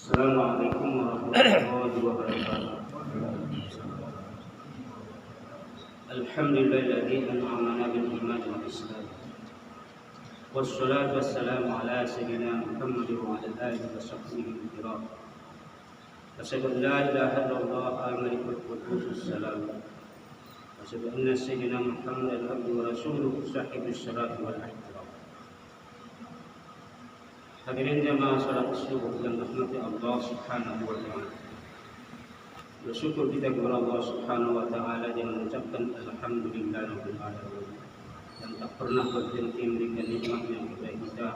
Assalamualaikum warahmatullahi wabarakatuh. Alhamdulillahilladzi an'amana bil iman wal islam. Wassalatu wassalamu ala sayyidina Muhammad wa ala alihi wa sahbihi al-kiram. Asyhadu an la ilaha illallah al-malikul quddus salam. Asyhadu anna sayyidina Muhammadan abduhu wa rasuluhu sahibus salati wal ihtiram. Hadirin jamaah salat subuh yang dirahmati Allah Subhanahu wa taala. Bersyukur kita kepada Allah Subhanahu wa taala dengan mengucapkan alhamdulillahirabbil alamin. Yang tak pernah berhenti memberikan nikmatnya kepada kita.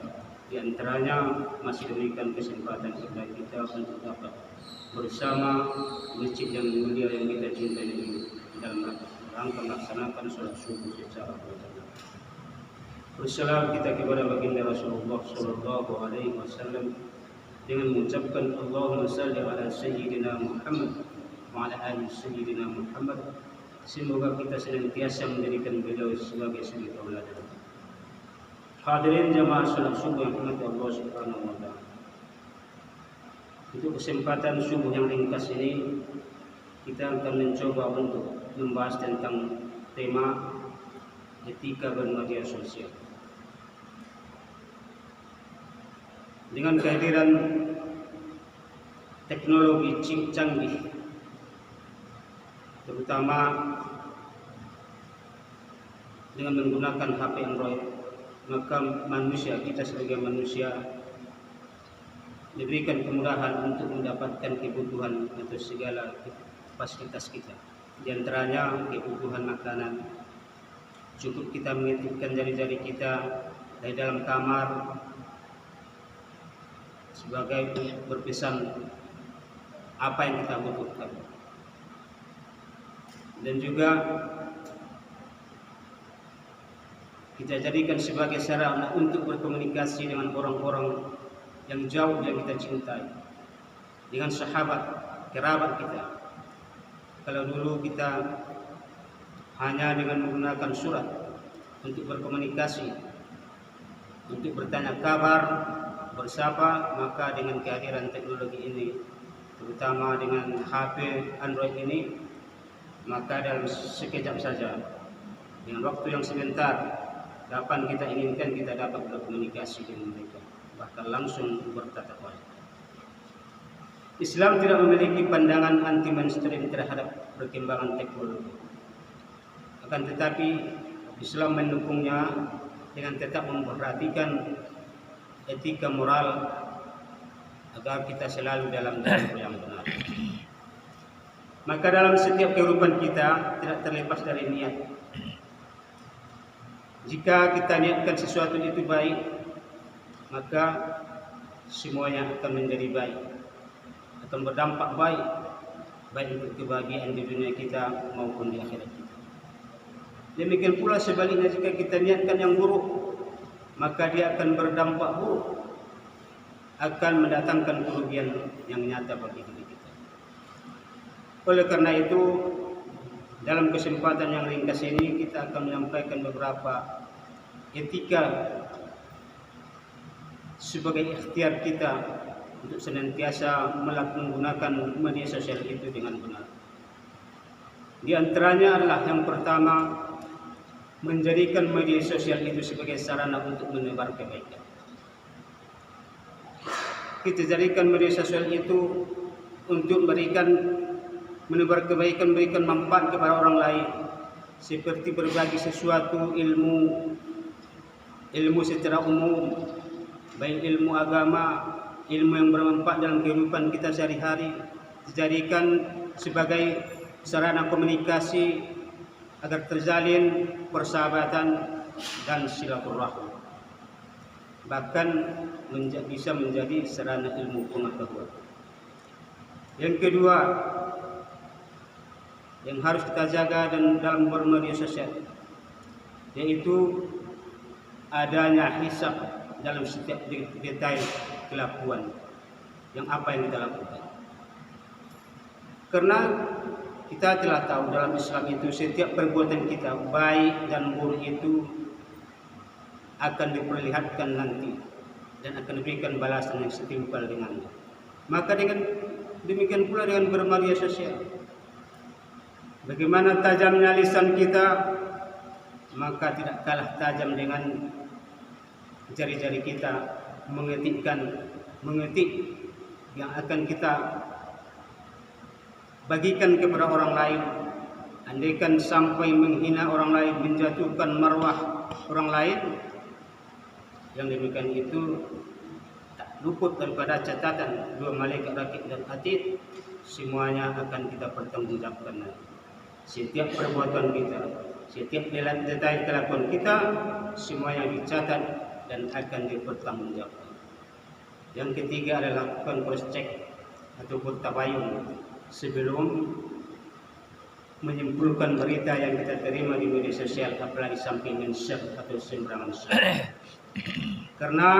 Di antaranya masih memberikan kesempatan kepada kita untuk dapat bersama masjid yang mulia yang kita cintai ini dalam rangka melaksanakan salat subuh secara berjamaah. Bersalam kita kepada baginda Rasulullah sallallahu alaihi wasallam dengan mengucapkan Allahumma shalli ala sayyidina Muhammad wa ala ali sayyidina Muhammad. Semoga kita senantiasa menjadikan beliau sebagai suri tauladan. Hadirin jamaah salat subuh yang dirahmati Allah Subhanahu wa taala. Untuk kesempatan subuh yang ringkas ini kita akan mencoba untuk membahas tentang tema etika bermedia sosial. Dengan kehadiran teknologi canggih, terutama dengan menggunakan HP Android, maka kita sebagai manusia diberikan kemudahan untuk mendapatkan kebutuhan atau segala fasilitas kita. Di antaranya kebutuhan makanan. Cukup kita menitipkan jari-jari kita dari dalam kamar sebagai berpesan apa yang kita butuhkan. Dan juga kita jadikan sebagai sarana untuk berkomunikasi dengan orang-orang yang jauh yang kita cintai, dengan sahabat, kerabat kita. Kalau dulu kita hanya dengan menggunakan surat untuk berkomunikasi, untuk bertanya kabar, bersapa, maka dengan kehadiran teknologi ini, terutama dengan HP Android ini, maka dalam sekejap saja, dengan waktu yang sebentar, kapan kita inginkan kita dapat berkomunikasi dengan mereka, bahkan langsung bertatap wajah. Islam tidak memiliki pandangan anti mainstream terhadap perkembangan teknologi. Akan tetapi Islam mendukungnya dengan tetap memperhatikan etika moral agar kita selalu dalam jalur yang benar. Maka dalam setiap kehidupan kita tidak terlepas dari niat. Jika kita niatkan sesuatu itu baik, maka semuanya akan menjadi baik, akan berdampak baik, baik untuk kebahagiaan di dunia kita maupun di akhirat kita. Demikian pula sebaliknya, jika kita niatkan yang buruk, maka dia akan berdampak buruk, akan mendatangkan kerugian yang nyata bagi diri kita. Oleh karena itu, dalam kesempatan yang ringkas ini kita akan menyampaikan beberapa etika sebagai ikhtiar kita untuk senantiasa menggunakan media sosial itu dengan benar. Di antaranya adalah yang pertama, menjadikan media sosial itu sebagai sarana untuk menebar kebaikan. Kita jadikan media sosial itu untuk menebar kebaikan, memberikan manfaat kepada orang lain, seperti berbagi sesuatu ilmu secara umum, baik ilmu agama, ilmu yang bermanfaat dalam kehidupan kita sehari-hari, dijadikan sebagai sarana komunikasi agar terjalin persahabatan dan silaturahmi, bahkan bisa menjadi sarana ilmu pengetahuan. Yang kedua yang harus kita jaga dan dalam bermedia sosial, yaitu adanya hisab dalam setiap detail kelakuan yang apa yang kita lakukan. Karena kita telah tahu dalam Islam itu setiap perbuatan kita baik dan buruk itu akan diperlihatkan nanti dan akan diberikan balasan yang setimpal dengannya. Maka dengan demikian pula dengan bermedia sosial. Bagaimana tajamnya lisan kita, maka tidak kalah tajam dengan jari-jari kita mengetik yang akan kita bagikan kepada orang lain. Andaikan sampai menghina orang lain, menjatuhkan marwah orang lain, yang demikian itu tak luput daripada catatan dua malaikat rakib dan atid. Semuanya akan kita pertanggungjawabkan. Setiap perbuatan kita, setiap detail kelakuan kita, semuanya dicatat dan akan dipertanggungjawabkan. Yang ketiga adalah lakukan cross check atau tabayun sebelum menyimpulkan berita yang kita terima di media sosial, apalagi sampai men-share atau sembarangan share. Karena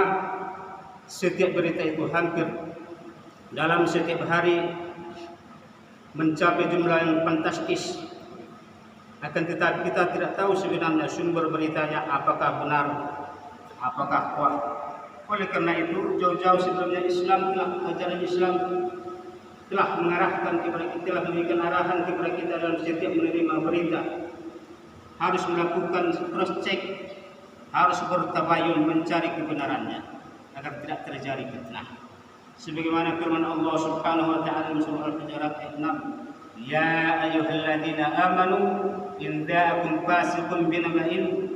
setiap berita itu hampir dalam setiap hari mencapai jumlah yang fantastis. Akan tetapi kita tidak tahu sebenarnya sumber beritanya apakah benar, apakah kuat. Oleh karena itu, jauh-jauh sebelumnya ajaran Islam telah mengarahkan kepada kita, telah memberikan arahan kepada kita dalam setiap menerima berita. Harus melakukan cross check, harus bertabayun mencari kebenarannya agar tidak terjadi fitnah. Sebagaimana firman Allah Subhanahu wa taala dalam surah Al-Hujurat ayat 6, "Ya ayyuhalladzina amanu in ja'akum fasiqun binaba'in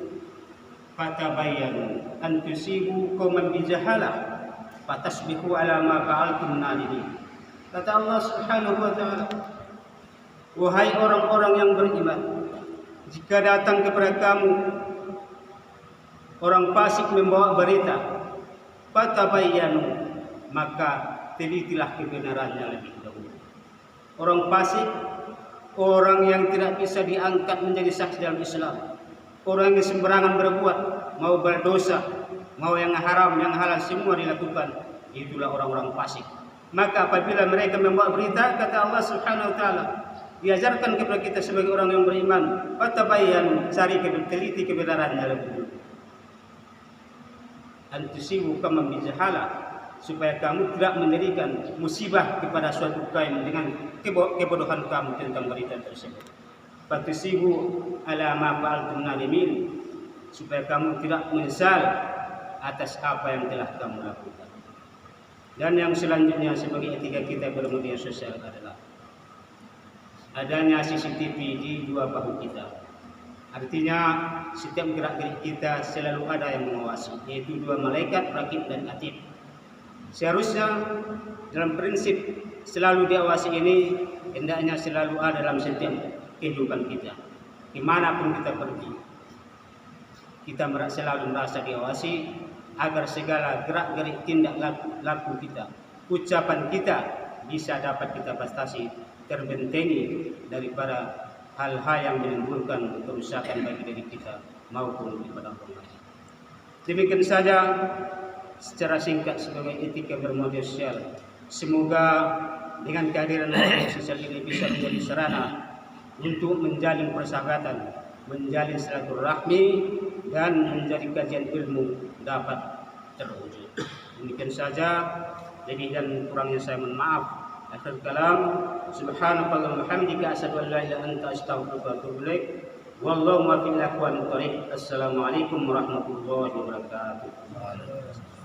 fatabayyanu an tusibu qauman bijahalah fatasbihu ala ma fa'altum nadimin." Kata Allah Subhanahu wa taala, wahai orang-orang yang beriman, jika datang kepada kamu orang fasik membawa berita, fatabayyanu, maka telitilah kebenarannya lebih dahulu. Orang fasik, orang yang tidak bisa diangkat menjadi saksi dalam Islam, orang yang sembarangan berbuat, mau berdosa, mau yang haram, yang halal, semua dilakukan. Itulah orang-orang fasik. Maka apabila mereka membawa berita, kata Allah Subhanahu wa taala, diajarkan kepada kita sebagai orang yang beriman, fatabayyan, cari teliti kebenarannya lebih dulu. Antusibu kama bijahala, supaya kamu tidak mendirikan musibah kepada suatu kaum dengan kebodohan kamu tentang berita tersebut. Fatusibu ala ma fa'altum nadimin, supaya kamu tidak menyesal atas apa yang telah kamu lakukan. Dan yang selanjutnya sebagai etika kita bermedia sosial adalah adanya CCTV di dua bahu kita. Artinya setiap gerak-gerik kita selalu ada yang mengawasi, yaitu dua malaikat rakib dan atid. Seharusnya dalam prinsip selalu diawasi ini hendaknya selalu ada dalam setiap kehidupan kita. Dimanapun kita pergi, kita selalu merasa diawasi, agar segala gerak-gerik tindak laku kita, ucapan kita bisa dapat kita batasi, terbentengi daripada hal-hal yang menimbulkan kerusakan bagi diri kita maupun kepada orang lain. Demikian saja secara singkat sebagai etika bermedia sosial. Semoga dengan kehadiran media sosial ini bisa menjadi sarana untuk menjalin persahabatan, menjalin silaturahmi, dan menjadi kajian ilmu dapat terwujud. Demikian saja, lebih dan kurangnya saya mohon maaf. Akhir kalam, subhanakallahumma wa bihamdika asyhadu an la ilaha illa anta astaghfiruka wa atubu ilaik. Wallahu muwaffiq ila aqwamit thoriq. Assalamualaikum warahmatullahi wabarakatuh.